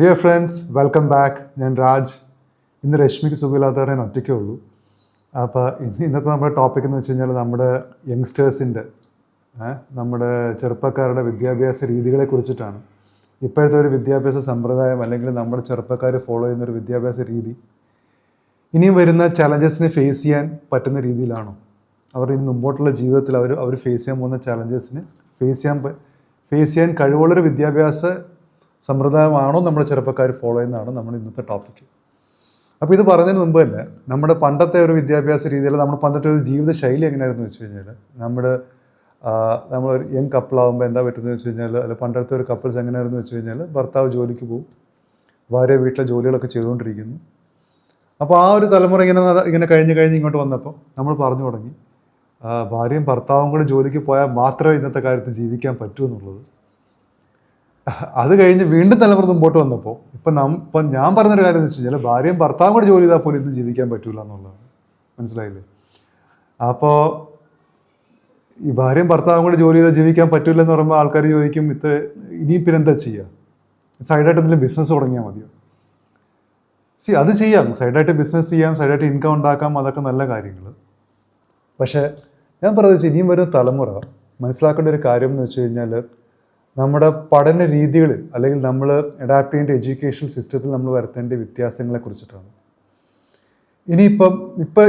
Dear friends, welcome back. ഞാൻ രാജ്. ഇന്ന് രശ്മിക്ക് സുഖമില്ലാത്തവരെ ഞാൻ ഒറ്റയ്ക്കേ ഉള്ളൂ. അപ്പോൾ ഇന്നത്തെ നമ്മുടെ ടോപ്പിക് എന്ന് വെച്ച് കഴിഞ്ഞാൽ നമ്മുടെ യങ്സ്റ്റേഴ്സിൻ്റെ നമ്മുടെ ചെറുപ്പക്കാരുടെ വിദ്യാഭ്യാസ രീതികളെ കുറിച്ചിട്ടാണ്. ഇപ്പോഴത്തെ ഒരു വിദ്യാഭ്യാസ സമ്പ്രദായം അല്ലെങ്കിൽ നമ്മുടെ ചെറുപ്പക്കാർ ഫോളോ ചെയ്യുന്നൊരു വിദ്യാഭ്യാസ രീതി ഇനിയും വരുന്ന ചലഞ്ചസിനെ ഫേസ് ചെയ്യാൻ പറ്റുന്ന രീതിയിലാണോ? അവർ ഇനി മുമ്പോട്ടുള്ള ജീവിതത്തിൽ അവർ ഫേസ് ചെയ്യാൻ പോകുന്ന ചലഞ്ചസിന് ഫേസ് ചെയ്യാൻ കഴിവുള്ളൊരു വിദ്യാഭ്യാസ സമ്പ്രദായമാണോ നമ്മുടെ ചെറുപ്പക്കാർ ഫോളോ ചെയ്യുന്നതാണ് നമ്മുടെ ഇന്നത്തെ ടോപ്പിക്ക്. അപ്പോൾ ഇത് പറഞ്ഞതിന് മുമ്പ് തന്നെ നമ്മുടെ പണ്ടത്തെ ഒരു വിദ്യാഭ്യാസ രീതിയിൽ നമ്മുടെ പണ്ടത്തെ ഒരു ജീവിത ശൈലി എങ്ങനെയായിരുന്നു വെച്ച് കഴിഞ്ഞാൽ നമ്മൾ ഒരു യങ് കപ്പിളാകുമ്പോൾ എന്താ പറ്റുന്നത് വെച്ച് കഴിഞ്ഞാൽ അല്ല പണ്ടത്തെ ഒരു കപ്പിൾസ് എങ്ങനെയായിരുന്നു വെച്ച് കഴിഞ്ഞാൽ ഭർത്താവ് ജോലിക്ക് പോകും, ഭാര്യ വീട്ടിലെ ജോലികളൊക്കെ ചെയ്തുകൊണ്ടിരിക്കുന്നു. അപ്പോൾ ആ ഒരു തലമുറ ഇങ്ങനെ കഴിഞ്ഞ് ഇങ്ങോട്ട് വന്നപ്പോൾ നമ്മൾ പറഞ്ഞു തുടങ്ങി ഭാര്യയും ഭർത്താവും കൂടെ ജോലിക്ക് പോയാൽ മാത്രമേ ഇന്നത്തെ കാലത്ത് ജീവിക്കാൻ പറ്റൂ എന്നുള്ളത്. അത് കഴിഞ്ഞ് വീണ്ടും തലമുറ മുമ്പോട്ട് വന്നപ്പോൾ ഇപ്പം ഞാൻ പറഞ്ഞൊരു കാര്യം എന്ന് വെച്ച് കഴിഞ്ഞാൽ ഭാര്യയും ഭർത്താവും കൂടെ ജോലി ചെയ്താൽ പോലും ഇന്ന് ജീവിക്കാൻ പറ്റൂല എന്നുള്ളതാണ്. മനസ്സിലായില്ലേ? അപ്പോൾ ഈ ഭാര്യയും ഭർത്താവും കൂടെ ജോലി ചെയ്താൽ ജീവിക്കാൻ പറ്റൂല എന്ന് പറയുമ്പോൾ ആൾക്കാർ ചോദിക്കും ഇനിയും പിന്നെ എന്താ ചെയ്യുക? സൈഡായിട്ട് എന്തെങ്കിലും ബിസിനസ് തുടങ്ങിയാൽ മതിയോ? അത് ചെയ്യാം, സൈഡായിട്ട് ബിസിനസ് ചെയ്യാം, സൈഡായിട്ട് ഇൻകം ഉണ്ടാക്കാം, അതൊക്കെ നല്ല കാര്യങ്ങൾ. പക്ഷേ ഞാൻ പറയുന്നത് ഇനിയും വരുന്ന തലമുറ മനസ്സിലാക്കേണ്ട ഒരു കാര്യം എന്ന് വെച്ച് കഴിഞ്ഞാൽ നമ്മുടെ പഠന രീതികളിൽ അല്ലെങ്കിൽ നമ്മൾ അഡാപ്റ്റ് ചെയ്യേണ്ട എഡ്യൂക്കേഷൻ സിസ്റ്റത്തിൽ നമ്മൾ വരുത്തേണ്ട വ്യത്യാസങ്ങളെ കുറിച്ചിട്ടാണ്.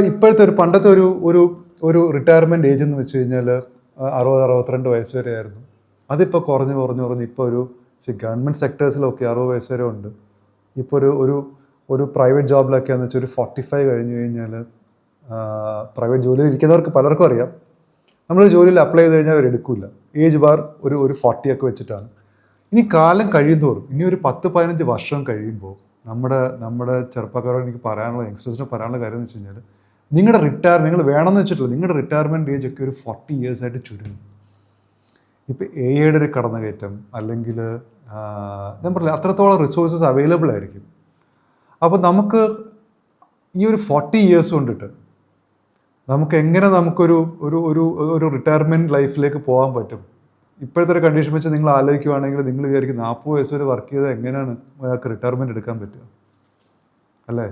ഇപ്പോഴത്തെ പണ്ടത്തെ ഒരു റിട്ടയർമെൻറ്റ് ഏജ് എന്ന് വെച്ച് കഴിഞ്ഞാൽ 60-62 വയസ്സ് വരെ ആയിരുന്നു. അതിപ്പോൾ കുറഞ്ഞ് ഇപ്പോൾ ഗവൺമെൻറ് സെക്ടേഴ്സിലൊക്കെ 60 വയസ്സ് വരെ ഉണ്ട്. ഇപ്പോൾ ഒരു പ്രൈവറ്റ് ജോബിലൊക്കെയാണെന്ന് വെച്ചാൽ ഒരു 45 കഴിഞ്ഞ് കഴിഞ്ഞാൽ പ്രൈവറ്റ് ജോലിയിൽ ഇരിക്കുന്നവർക്ക് പലർക്കും അറിയാം, നമ്മൾ ജോലിയിൽ അപ്ലൈ ചെയ്ത് കഴിഞ്ഞാൽ അവർ എടുക്കില്ല. ഏജ് ബാർ ഒരു 40 ഒക്കെ വെച്ചിട്ടാണ്. ഇനി കാലം കഴിയുന്തോറും ഇനി ഒരു 10-15 വർഷം കഴിയുമ്പോൾ നമ്മുടെ ചെറുപ്പക്കാരോട് എനിക്ക് പറയാനുള്ള യങ്സ്റ്റേഴ്സിന് പറയാനുള്ള കാര്യം എന്ന് വെച്ച് കഴിഞ്ഞാൽ നിങ്ങൾ വേണമെന്ന് വെച്ചിട്ടില്ല, നിങ്ങളുടെ റിട്ടയർമെൻറ്റ് ഏജ് ഒക്കെ ഒരു 40 years ആയിട്ട് ചുരുങ്ങും. ഇപ്പോൾ എയുടെ ഒരു കടന്നുകയറ്റം അല്ലെങ്കിൽ ഞാൻ പറഞ്ഞില്ല അത്രത്തോളം റിസോഴ്സസ് അവൈലബിൾ ആയിരിക്കും. അപ്പോൾ നമുക്ക് ഈ ഒരു 40 years കൊണ്ടിട്ട് നമുക്ക് എങ്ങനെ ഒരു റിട്ടയർമെൻറ്റ് ലൈഫിലേക്ക് പോകാൻ പറ്റും? ഇപ്പോഴത്തെ ഒരു കണ്ടീഷൻ വെച്ച് നിങ്ങൾ ആലോചിക്കുവാണെങ്കിൽ നിങ്ങൾ വിചാരിക്കും 40 വയസ്സ് വരെ വർക്ക് ചെയ്താൽ എങ്ങനെയാണ് ഒരാൾക്ക് റിട്ടയർമെൻറ്റ് എടുക്കാൻ പറ്റുക? അല്ലേ?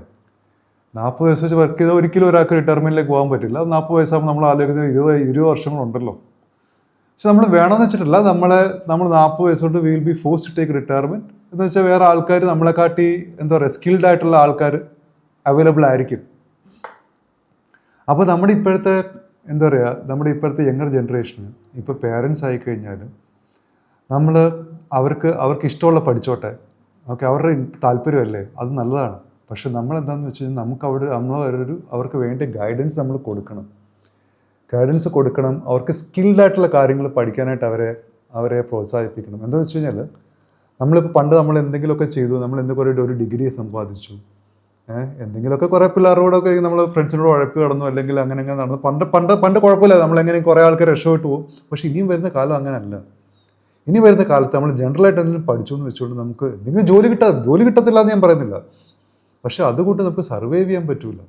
40 വയസ്സ് വെച്ച് വർക്ക് ചെയ്താൽ ഒരിക്കലും ഒരാൾക്ക് റിട്ടയർമെൻറ്റിലേക്ക് പോകാൻ പറ്റില്ല. 40 വയസ്സാകുമ്പോൾ നമ്മൾ ആലോചിക്കുന്നത് 20 വർഷങ്ങളുണ്ടല്ലോ. പക്ഷെ നമ്മൾ വേണമെന്ന് വെച്ചിട്ടില്ല, നമ്മൾ 40 വയസ്സുകൊണ്ട് will be force to take retirement എന്ന് വെച്ചാൽ വേറെ ആൾക്കാർ നമ്മളെക്കാട്ടി സ്കിൽഡ് ആയിട്ടുള്ള ആൾക്കാർ അവൈലബിൾ ആയിരിക്കും. അപ്പോൾ നമ്മുടെ ഇപ്പോഴത്തെ യങ്ങർ ജനറേഷന് ഇപ്പോൾ പേരൻസ് ആയിക്കഴിഞ്ഞാൽ അവർക്ക് ഇഷ്ടമുള്ള പഠിച്ചോട്ടെ, ഓക്കെ, അവരുടെ താല്പര്യമല്ലേ, അത് നല്ലതാണ്. പക്ഷെ നമ്മളെന്താണെന്ന് വെച്ച് കഴിഞ്ഞാൽ അവർക്ക് വേണ്ട ഗൈഡൻസ് നമ്മൾ കൊടുക്കണം. അവർക്ക് സ്കിൽഡ് ആയിട്ടുള്ള കാര്യങ്ങൾ പഠിക്കാനായിട്ട് അവരെ പ്രോത്സാഹിപ്പിക്കണം. എന്താണെന്ന് വെച്ച് കഴിഞ്ഞാൽ നമ്മളിപ്പോൾ പണ്ട് നമ്മൾ എന്തെങ്കിലുമൊക്കെ ചെയ്തു, നമ്മൾ എന്തെങ്കിലും ഒരു ഡിഗ്രി സമ്പാദിച്ചു, എന്തെങ്കിലുമൊക്കെ കുറേ പിള്ളേരോടൊക്കെ നമ്മൾ ഫ്രണ്ട്സിനോട് ഉഴപ്പ് കിടന്നു അല്ലെങ്കിൽ അങ്ങനെ നടന്നു. പണ്ട് കുഴപ്പമില്ല, നമ്മളെങ്ങനെ കുറേ ആൾക്കാർ രക്ഷപ്പെട്ടു പോകും. പക്ഷെ ഇനിയും വരുന്ന കാലം അങ്ങനെയല്ല. ഇനി വരുന്ന കാലത്ത് നമ്മൾ ജനറലായിട്ട് എന്തെങ്കിലും പഠിച്ചു എന്ന് വെച്ചുകൊണ്ട് നമുക്ക് എന്തെങ്കിലും ജോലി കിട്ടത്തില്ല എന്ന് ഞാൻ പറയുന്നില്ല. പക്ഷെ അതുകൊണ്ട് നമുക്ക് സർവൈവ് ചെയ്യാൻ പറ്റൂല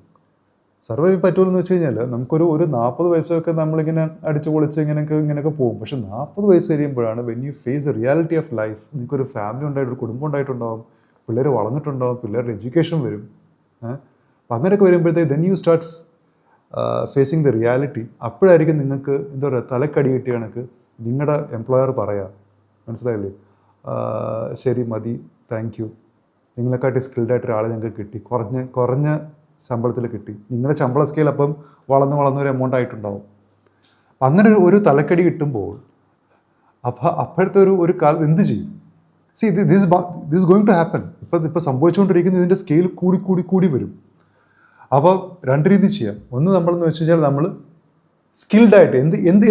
എന്ന് വെച്ച് കഴിഞ്ഞാൽ നമുക്കൊരു 40 വയസ്സൊക്കെ നമ്മളിങ്ങനെ അടിച്ചു പൊളിച്ച് ഇങ്ങനെയൊക്കെ പോകും. പക്ഷെ 40 വയസ്സ് കഴിയുമ്പോഴാണ് when you face the reality of life. നിങ്ങൾക്കൊരു ഫാമിലി ഉണ്ടായിട്ട് ഒരു കുടുംബം ഉണ്ടായിട്ടുണ്ടാവും, പിള്ളേർ വളർന്നിട്ടുണ്ടാവും, പിള്ളേരുടെ എഡ്യൂക്കേഷൻ വരും. അപ്പം അങ്ങനെയൊക്കെ വരുമ്പോഴത്തേക്ക് then you start facing the reality. അപ്പോഴായിരിക്കും നിങ്ങൾക്ക് തലക്കടി കിട്ടിയ കണക്ക് നിങ്ങളുടെ എംപ്ലോയർ പറയാം, മനസ്സിലായില്ലേ, ശരി മതി, താങ്ക് യു, നിങ്ങളെക്കാട്ടി സ്കിൽഡായിട്ട് ഒരാളെ ഞങ്ങൾക്ക് കിട്ടി, കുറഞ്ഞ ശമ്പളത്തിൽ കിട്ടി. നിങ്ങളുടെ ശമ്പള സ്കെയിൽ അപ്പം വളർന്നൊരു എമൗണ്ട് ആയിട്ടുണ്ടാവും. അങ്ങനെ ഒരു തലക്കടി കിട്ടുമ്പോൾ അപ്പോഴത്തെ ഒരു കാലം എന്ത് ചെയ്യും? This going to happen. ഇപ്പം സംഭവിച്ചുകൊണ്ടിരിക്കുന്ന ഇതിൻ്റെ സ്കെയിൽ കൂടി വരും. അപ്പോൾ 2 രീതി ചെയ്യാം. ഒന്ന് നമ്മളെന്ന് വെച്ച് കഴിഞ്ഞാൽ നമ്മൾ സ്കിൽഡായിട്ട്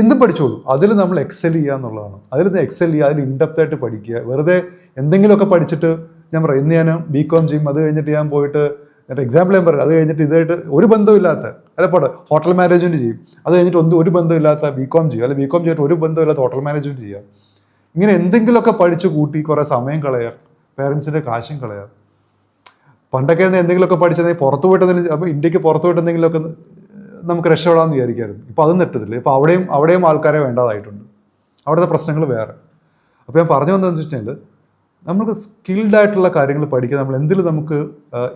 എന്ത് പഠിച്ചോളൂ, അതിൽ നമ്മൾ എക്സൽ ചെയ്യുക എന്നുള്ളതാണ്. അതിൽ ഇൻഡെപ്തായിട്ട് പഠിക്കുക. വെറുതെ എന്തെങ്കിലുമൊക്കെ പഠിച്ചിട്ട് ഞാൻ പറയാം, ഇന്ന് ഞാൻ BCom ചെയ്യും, അത് കഴിഞ്ഞിട്ട് ഞാൻ പോയിട്ട് എക്സാമ്പിൾ ഞാൻ പറയാം, അത് കഴിഞ്ഞിട്ട് ഇതായിട്ട് ഒരു ബന്ധമില്ലാത്ത പോട്ടെ ഹോട്ടൽ മാനേജ്മെൻറ്റ് ചെയ്യും, അത് കഴിഞ്ഞിട്ട് ഒരു ബന്ധമില്ലാത്ത BCom ചെയ്യും, അല്ലെങ്കിൽ BCom ചെയ്തിട്ട് ഒരു ബന്ധമില്ലാത്ത ഹോട്ടൽ മാനേജ്മെൻറ്റ് ചെയ്യുക. ഇങ്ങനെ എന്തെങ്കിലുമൊക്കെ പഠിച്ച് കൂട്ടി കുറേ സമയം കളയുക, പേരൻസിൻ്റെ കാശും കളയുക. പണ്ടൊക്കെ എന്തെങ്കിലുമൊക്കെ പഠിച്ചെങ്കിൽ പുറത്ത് പോയിട്ട് അപ്പോൾ ഇന്ത്യക്ക് പുറത്ത് പോയിട്ട് എന്തെങ്കിലുമൊക്കെ നമുക്ക് രക്ഷപ്പെടാമെന്ന് വിചാരിക്കായിരുന്നു. ഇപ്പോൾ അതും നെറ്റത്തില്ല. ഇപ്പോൾ അവിടെയും ആൾക്കാരെ വേണ്ടതായിട്ടുണ്ട്. അവിടുത്തെ പ്രശ്നങ്ങൾ വേറെ. അപ്പോൾ ഞാൻ പറഞ്ഞു വന്നതെന്ന് വെച്ച് കഴിഞ്ഞാൽ നമുക്ക് സ്കിൽഡ് ആയിട്ടുള്ള കാര്യങ്ങൾ പഠിക്കുക. നമ്മൾ എന്തിലും നമുക്ക്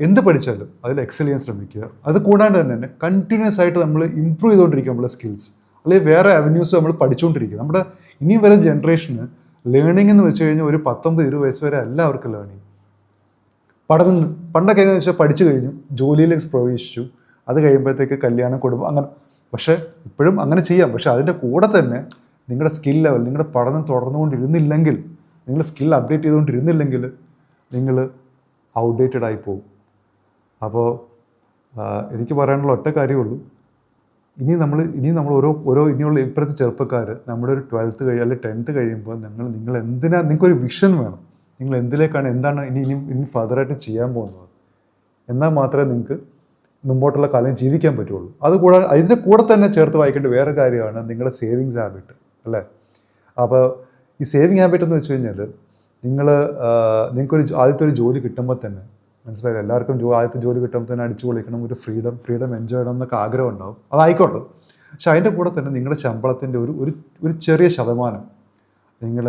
എന്ത് പഠിച്ചാലും അതിൽ എക്സൽ ചെയ്യാൻ ശ്രമിക്കുക. അത് കൂടാണ്ട് തന്നെ കണ്ടിന്യൂസ് ആയിട്ട് നമ്മൾ ഇമ്പ്രൂവ് ചെയ്തുകൊണ്ടിരിക്കുക നമ്മുടെ സ്കിൽസ്. അല്ലെങ്കിൽ വേറെ അവന്യൂസ് നമ്മൾ പഠിച്ചുകൊണ്ടിരിക്കുക. നമ്മുടെ ഇനിയും വരുന്ന ജനറേഷന് ലേണിംഗ് എന്ന് വെച്ച് കഴിഞ്ഞാൽ ഒരു 19-20 വയസ്സ് വരെ അല്ല അവർക്ക് ലേണിംഗ്. പണ്ടൊക്കെ എന്ന് വെച്ചാൽ പഠിച്ചു കഴിഞ്ഞു, ജോലിയിലേക്ക് പ്രവേശിച്ചു, അത് കഴിയുമ്പോഴത്തേക്ക് കല്യാണം, കുടുംബം, അങ്ങനെ. പക്ഷേ ഇപ്പോഴും അങ്ങനെ ചെയ്യാം. പക്ഷേ അതിൻ്റെ കൂടെ തന്നെ നിങ്ങളുടെ സ്കിൽ ലെവൽ, നിങ്ങളുടെ പഠനം തുടർന്നുകൊണ്ടിരുന്നില്ലെങ്കിൽ, നിങ്ങൾ സ്കിൽ അപ്ഡേറ്റ് ചെയ്തുകൊണ്ടിരുന്നില്ലെങ്കിൽ നിങ്ങൾ ഔട്ട്ഡേറ്റഡ് ആയി പോകും. അപ്പോൾ എനിക്ക് പറയാനുള്ള ഒറ്റ കാര്യമുള്ളൂ, ഇനി നമ്മൾ ഇനിയുള്ള ഇപ്പോഴത്തെ ചെറുപ്പക്കാർ നമ്മുടെ ഒരു 12th അല്ലെങ്കിൽ 10th കഴിയുമ്പോൾ നിങ്ങൾ നിങ്ങൾക്കൊരു വിഷൻ വേണം. നിങ്ങൾ എന്താണ് ഇനി ഫർദറായിട്ട് ചെയ്യാൻ പോകുന്നത്. എന്നാൽ മാത്രമേ നിങ്ങൾക്ക് മുമ്പോട്ടുള്ള കാലം ജീവിക്കാൻ പറ്റുള്ളൂ. അതുകൂടാതെ അതിൻ്റെ കൂടെ തന്നെ ചേർത്ത് വായിക്കേണ്ട വേറെ കാര്യമാണ് നിങ്ങളുടെ സേവിങ്സ് ഹാബിറ്റ്, അല്ലേ? അപ്പോൾ ഈ സേവിങ് ഹാബിറ്റ് എന്ന് വെച്ച് കഴിഞ്ഞാൽ നിങ്ങൾക്കൊരു ആദ്യത്തെ ഒരു ജോലി കിട്ടുമ്പോൾ തന്നെ മനസ്സിലായില്ല, എല്ലാവർക്കും ആദ്യത്തെ ജോലി കിട്ടുമ്പോൾ തന്നെ അടിച്ചു പൊളിക്കണം, ഒരു ഫ്രീഡം എൻജോയ് ചെയ്യണം എന്നൊക്കെ ആഗ്രഹം ഉണ്ടാവും. അതായിക്കോട്ടെ. പക്ഷെ അതിൻ്റെ കൂടെ തന്നെ നിങ്ങളുടെ ശമ്പളത്തിൻ്റെ ഒരു ചെറിയ ശതമാനം നിങ്ങൾ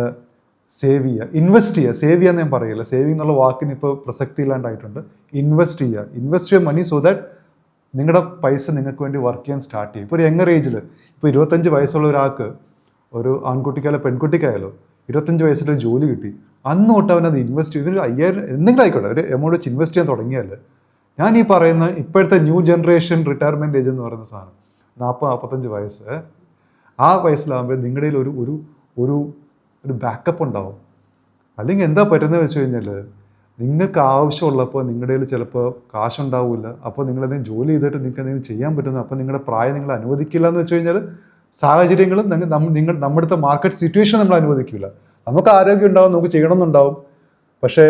സേവ് ചെയ്യുക, ഇൻവെസ്റ്റ് ചെയ്യുക. സേവ് ചെയ്യാന്ന് ഞാൻ പറയില്ല, സേവിങ് എന്നുള്ള വാക്കിന് ഇപ്പോൾ പ്രസക്തി ഇല്ലാണ്ടായിട്ടുണ്ട്. ഇൻവെസ്റ്റ് ചെയ്യുക മണി സോ ദാറ്റ് നിങ്ങളുടെ പൈസ നിങ്ങൾക്ക് വേണ്ടി വർക്ക് ചെയ്യാൻ സ്റ്റാർട്ട് ചെയ്യും. ഇപ്പോൾ ഒരു യങ്ങർ ഏജിൽ, ഇപ്പോൾ 25 വയസ്സുള്ള ഒരാൾക്ക്, ഒരു ആൺകുട്ടിക്കായാലോ പെൺകുട്ടിക്കായാലോ 25 വയസ്സിൽ ജോലി കിട്ടി, അന്ന് തൊട്ട് അവനത് ഇൻവെസ്റ്റ് ചെയ്ത് 5000 എന്തെങ്കിലും ആയിക്കോട്ടെ ഒരു എമൗണ്ട് വെച്ച് ഇൻവെസ്റ്റ് ചെയ്യാൻ തുടങ്ങിയാൽ, ഞാൻ ഈ പറയുന്ന ഇപ്പോഴത്തെ ന്യൂ ജനറേഷൻ റിട്ടയർമെൻറ്റ് ഏജ് എന്ന് പറയുന്ന സാധനം 40-45 വയസ്സ്, ആ വയസ്സിലാകുമ്പോൾ നിങ്ങളുടെ കയ്യിൽ ഒരു ബാക്കപ്പ് ഉണ്ടാവും. അല്ലെങ്കിൽ എന്താ പറ്റുന്നത് വെച്ച് കഴിഞ്ഞാൽ, നിങ്ങൾക്ക് ആവശ്യമുള്ളപ്പോൾ നിങ്ങളുടെ കയ്യിൽ ചിലപ്പോൾ കാശുണ്ടാവില്ല. അപ്പോൾ നിങ്ങളെന്തെങ്കിലും ജോലി ചെയ്തിട്ട് നിങ്ങൾക്ക് എന്തെങ്കിലും ചെയ്യാൻ പറ്റുന്നു, അപ്പോൾ നിങ്ങളുടെ പ്രായം നിങ്ങൾ അനുവദിക്കില്ല എന്ന് വെച്ച് കഴിഞ്ഞാൽ സാഹചര്യങ്ങളും നമ്മുടെ മാർക്കറ്റ് സിറ്റുവേഷൻ നമ്മൾ അനുവദിക്കില്ല. നമുക്ക് ആരോഗ്യം ഉണ്ടാവും, നമുക്ക് ചെയ്യണമെന്നുണ്ടാവും. പക്ഷേ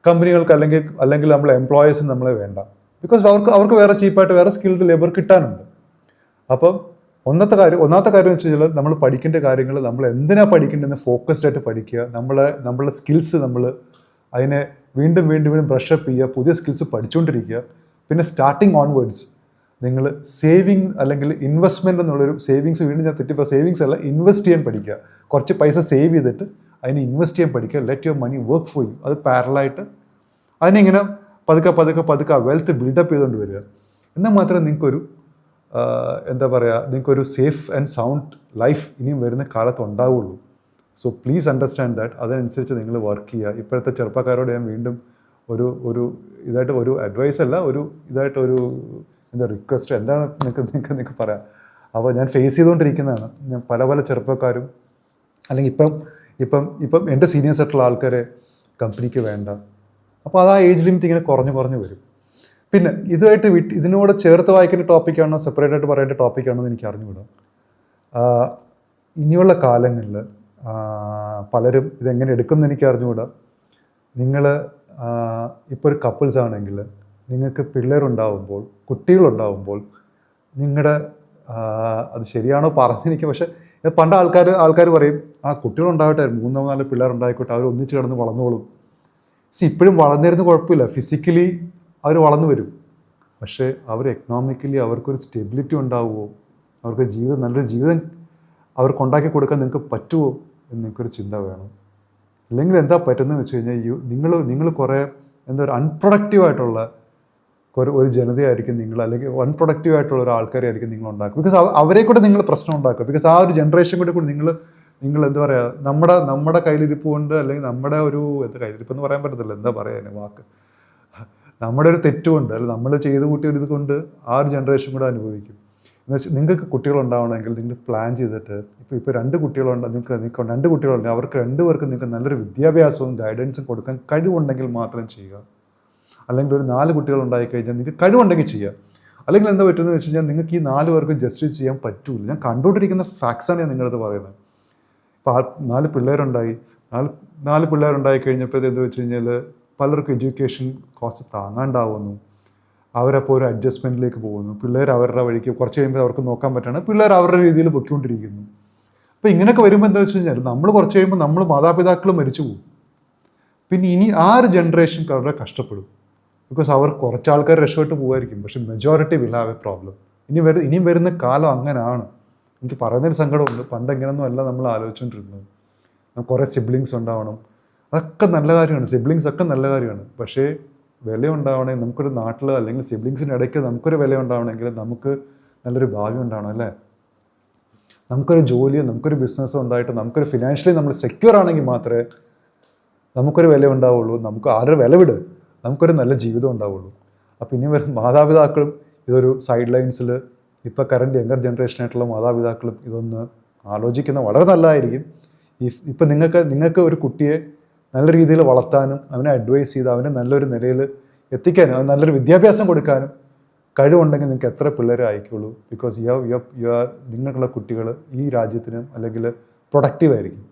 കമ്പനികൾക്ക് അല്ലെങ്കിൽ നമ്മളെ എംപ്ലോയേഴ്സിന് നമ്മളെ വേണ്ട. ബിക്കോസ് അവർക്ക് വേറെ ചീപ്പായിട്ട് വേറെ സ്കിൽഡ് ലേബർ കിട്ടാനുണ്ട്. അപ്പം ഒന്നാമത്തെ കാര്യം വെച്ച് കഴിഞ്ഞാൽ നമ്മൾ പഠിക്കേണ്ട കാര്യങ്ങൾ നമ്മൾ എന്തിനാണ് പഠിക്കേണ്ടതെന്ന് ഫോക്കസ്ഡ് ആയിട്ട് പഠിക്കുക. നമ്മളുടെ സ്കിൽസ് നമ്മൾ അതിനെ വീണ്ടും ബ്രഷപ്പ് ചെയ്യുക, പുതിയ സ്കിൽസ് പഠിച്ചുകൊണ്ടിരിക്കുക. പിന്നെ സ്റ്റാർട്ടിങ് ഓൺവേർഡ്സ് നിങ്ങൾ സേവിങ് അല്ലെങ്കിൽ ഇൻവെസ്റ്റ്മെൻറ്റ് എന്നുള്ളൊരു സേവിങ്സ്, വീണ്ടും ഞാൻ തെറ്റിപ്പോൾ സേവിങ്സ് അല്ല, ഇൻവെസ്റ്റ് ചെയ്യാൻ പഠിക്കുക. കുറച്ച് പൈസ സേവ് ചെയ്തിട്ട് അതിനെ ഇൻവെസ്റ്റ് ചെയ്യാൻ പഠിക്കുക. Let your money work for you. അത് പാരലായിട്ട് അതിനിങ്ങനെ പതുക്കെ വെൽത്ത് ബിൽഡപ്പ് ചെയ്തുകൊണ്ട് വരിക. എന്നാൽ മാത്രമേ നിങ്ങൾക്കൊരു നിങ്ങൾക്കൊരു സേഫ് ആൻഡ് സൗണ്ട് ലൈഫ് ഇനിയും വരുന്ന കാലത്ത് ഉണ്ടാവുള്ളൂ. So please understand that. അതനുസരിച്ച് നിങ്ങൾ വർക്ക് ചെയ്യുക. ഇപ്പോഴത്തെ ചെറുപ്പക്കാരോട് ഞാൻ വീണ്ടും ഒരു അഡ്വൈസ് അല്ല, റിക്വസ്റ്റ്, എന്താണ് നിങ്ങൾക്ക് പറയാം. അപ്പോൾ ഞാൻ ഫേസ് ചെയ്തുകൊണ്ടിരിക്കുന്നതാണ്. ഞാൻ പല ചെറുപ്പക്കാരും അല്ലെങ്കിൽ ഇപ്പം എൻ്റെ സീനിയേഴ്സ് ആയിട്ടുള്ള ആൾക്കാരെ കമ്പനിക്ക് വേണ്ട. അപ്പോൾ അത് ആ ഏജ് ലിമിറ്റ് ഇങ്ങനെ കുറഞ്ഞു വരും. പിന്നെ ഇതിനോട് ചേർത്ത് വായിക്കേണ്ട ടോപ്പിക്കാണോ സെപ്പറേറ്റ് ആയിട്ട് പറയേണ്ട ടോപ്പിക്കാണോ എന്ന് എനിക്ക് അറിഞ്ഞുകൂടാ. ഇനിയുള്ള കാലങ്ങളിൽ പലരും ഇതെങ്ങനെ എടുക്കുമെന്ന് എനിക്ക് അറിഞ്ഞുകൂടാ. നിങ്ങൾ ഇപ്പോൾ ഒരു കപ്പിൾസ് ആണെങ്കിൽ നിങ്ങൾക്ക് പിള്ളേരുണ്ടാവുമ്പോൾ, കുട്ടികളുണ്ടാവുമ്പോൾ നിങ്ങളുടെ അത് ശരിയാണോ പറഞ്ഞെനിക്ക്, പക്ഷേ പണ്ട് ആൾക്കാർ പറയും കുട്ടികളുണ്ടാവട്ടെ, 3-4 പിള്ളേരുണ്ടായിക്കോട്ടെ, അവർ ഒന്നിച്ച് കിടന്ന് വളർന്നോളും. ഇപ്പോഴും വളർന്നിരുന്ന് കുഴപ്പമില്ല, ഫിസിക്കലി അവർ വളർന്നു വരും. പക്ഷേ അവർ എക്കണോമിക്കലി അവർക്കൊരു സ്റ്റെബിലിറ്റി ഉണ്ടാവുമോ, അവർക്ക് നല്ലൊരു ജീവിതം അവർക്കുണ്ടാക്കി കൊടുക്കാൻ നിങ്ങൾക്ക് പറ്റുമോ എന്ന് നിങ്ങൾക്കൊരു ചിന്ത വേണം. ഇല്ലെങ്കിൽ എന്താ പറ്റുന്നതെന്ന് വെച്ച് കഴിഞ്ഞാൽ നിങ്ങൾ കുറേ അൺപ്രൊഡക്റ്റീവായിട്ടുള്ള ഒരു ജനതയായിരിക്കും നിങ്ങൾ, അല്ലെങ്കിൽ അൺപ്രൊഡക്റ്റീവായിട്ടുള്ള ഒരു ആൾക്കാരെയായിരിക്കും നിങ്ങൾ ഉണ്ടാക്കുക. ബിക്കോസ് അവരെ കൂടെ നിങ്ങൾ പ്രശ്നം ഉണ്ടാക്കുക. ബിക്കോസ് ആ ഒരു ജനറേഷൻ കൂടെ നിങ്ങൾ എന്താ പറയുക, നമ്മുടെ കയ്യിലിരിപ്പ് കൊണ്ട്, അല്ലെങ്കിൽ നമ്മുടെ കയ്യിലിരിപ്പ് എന്ന് പറയാൻ പറ്റത്തില്ല, എന്താ പറയുക വാക്ക്, നമ്മുടെ ഒരു തെറ്റുകൊണ്ട്, അല്ലെങ്കിൽ നമ്മൾ ചെയ്ത് കൂട്ടിയ ഒരു ഇത് കൊണ്ട് ആ ഒരു ജനറേഷൻ കൂടെ അനുഭവിക്കും. എന്നുവെച്ചാൽ നിങ്ങൾക്ക് കുട്ടികളുണ്ടാവണമെങ്കിൽ നിങ്ങൾ പ്ലാൻ ചെയ്തിട്ട്, ഇപ്പോൾ 2 കുട്ടികളുണ്ട്, നിങ്ങൾക്ക് 2 കുട്ടികളുണ്ട്, അവർക്ക് 2 പേർക്കും നിങ്ങൾക്ക് നല്ലൊരു വിദ്യാഭ്യാസവും ഗൈഡൻസും കൊടുക്കാൻ കഴിവുണ്ടെങ്കിൽ മാത്രം ചെയ്യുക. അല്ലെങ്കിൽ ഒരു 4 കുട്ടികളുണ്ടായിക്കഴിഞ്ഞാൽ നിങ്ങൾക്ക് കഴിവുണ്ടെങ്കിൽ ചെയ്യുക. അല്ലെങ്കിൽ എന്താ പറ്റുന്നത് വെച്ച് കഴിഞ്ഞാൽ നിങ്ങൾക്ക് ഈ 4 പേർക്കും ജസ്റ്റിസ് ചെയ്യാൻ പറ്റൂല. ഞാൻ കണ്ടുകൊണ്ടിരിക്കുന്ന ഫാക്ട്സാണ് ഞാൻ നിങ്ങളത് പറയുന്നത്. ഇപ്പോൾ 4 പിള്ളേരുണ്ടായി, 4 പിള്ളേരുണ്ടായി കഴിഞ്ഞപ്പോൾ എന്താ വെച്ച് കഴിഞ്ഞാൽ പലർക്കും എഡ്യൂക്കേഷൻ കോസ്റ്റ് താങ്ങാണ്ടാവുന്നു. അവരപ്പോൾ ഒരു അഡ്ജസ്റ്റ്മെൻറ്റിലേക്ക് പോകുന്നു. പിള്ളേർ അവരുടെ വഴിക്ക് കുറച്ച് കഴിയുമ്പോൾ അവർക്ക് നോക്കാൻ പറ്റുകയാണ്, പിള്ളേർ അവരുടെ രീതിയിൽ പൊയ്ക്കൊണ്ടിരിക്കുന്നു. അപ്പോൾ ഇങ്ങനെയൊക്കെ വരുമ്പോൾ എന്താ വെച്ച് കഴിഞ്ഞാൽ നമ്മൾ കുറച്ച് കഴിയുമ്പോൾ നമ്മൾ മാതാപിതാക്കൾ മരിച്ചു പോകും. പിന്നെ ഇനി ആ ഒരു ജനറേഷൻ വളരെ കഷ്ടപ്പെടും. ബിക്കോസ് അവർ കുറച്ച് ആൾക്കാർ രക്ഷപ്പെട്ട് പോകുമായിരിക്കും, പക്ഷെ majority will have A problem. ഇനിയും വരുന്ന കാലം അങ്ങനെയാണ്. എനിക്ക് പറയുന്നൊരു സങ്കടമുണ്ട്. പണ്ട് എങ്ങനെയൊന്നും അല്ല നമ്മൾ ആലോചിച്ചുകൊണ്ടിരുന്നത്. കുറേ സിബ്ലിങ്സ് ഉണ്ടാവണം, അതൊക്കെ നല്ല കാര്യമാണ്, സിബ്ലിങ്സ് ഒക്കെ നല്ല കാര്യമാണ്. പക്ഷേ വില ഉണ്ടാവണമെങ്കിൽ നമുക്കൊരു നാട്ടിൽ അല്ലെങ്കിൽ സിബ്ലിങ്സിൻ്റെ ഇടയ്ക്ക് നമുക്കൊരു വില ഉണ്ടാവണമെങ്കിൽ നമുക്ക് നല്ലൊരു ഭാവി ഉണ്ടാവണം അല്ലേ? നമുക്കൊരു ജോലിയോ നമുക്കൊരു ബിസിനസ്സോ ഉണ്ടായിട്ട് നമുക്കൊരു ഫിനാൻഷ്യലി നമ്മൾ സെക്യൂർ ആണെങ്കിൽ മാത്രമേ നമുക്കൊരു വില ഉണ്ടാവുള്ളൂ. നമുക്ക് ആരുടെ വില വിട്, നമുക്കൊരു നല്ല ജീവിതം ഉണ്ടാവുള്ളൂ. അപ്പം ഇനി വരും മാതാപിതാക്കളും ഇതൊരു സൈഡ് ലൈൻസിൽ, ഇപ്പോൾ കറണ്ട് യങ്ങർ ജനറേഷനായിട്ടുള്ള മാതാപിതാക്കളും ഇതൊന്ന് ആലോചിക്കുന്നത് വളരെ നല്ലതായിരിക്കും. ഇപ്പം നിങ്ങൾക്ക് ഒരു കുട്ടിയെ നല്ല രീതിയിൽ വളർത്താനും അവനെ അഡ്വൈസ് ചെയ്ത് അവനെ നല്ലൊരു നിലയിൽ എത്തിക്കാനും അവന് നല്ലൊരു വിദ്യാഭ്യാസം കൊടുക്കാനും കഴിവുണ്ടെങ്കിൽ നിങ്ങൾക്ക് എത്ര പിള്ളേരെ അയക്കുള്ളൂ. ബിക്കോസ് നിങ്ങൾക്കുള്ള കുട്ടികൾ ഈ രാജ്യത്തിനും അല്ലെങ്കിൽ പ്രൊഡക്റ്റീവ് ആയിരിക്കും.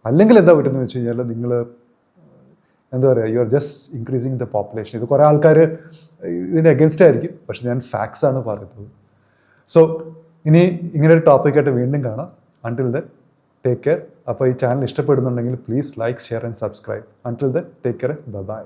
അല്ലെങ്കിൽ എന്താ പറ്റുന്നത് വെച്ച് കഴിഞ്ഞാൽ നിങ്ങൾ എന്താ പറയുക, you are just increasing the population. ഇത് കുറേ ആൾക്കാർ ഇതിൻ്റെ അഗൻസ്റ്റ് ആയിരിക്കും, പക്ഷെ ഞാൻ ഫാക്ട്സ് ആണ് പറയുന്നത്. സോ ഇനി ഇങ്ങനെ ഒരു ടോപ്പിക്കായിട്ട് വീണ്ടും കാണാം. Until then take care. അപ്പോൾ ഈ ചാനൽ ഇഷ്ടപ്പെടുന്നുണ്ടെങ്കിൽ please like, share and subscribe. Until then take care, by.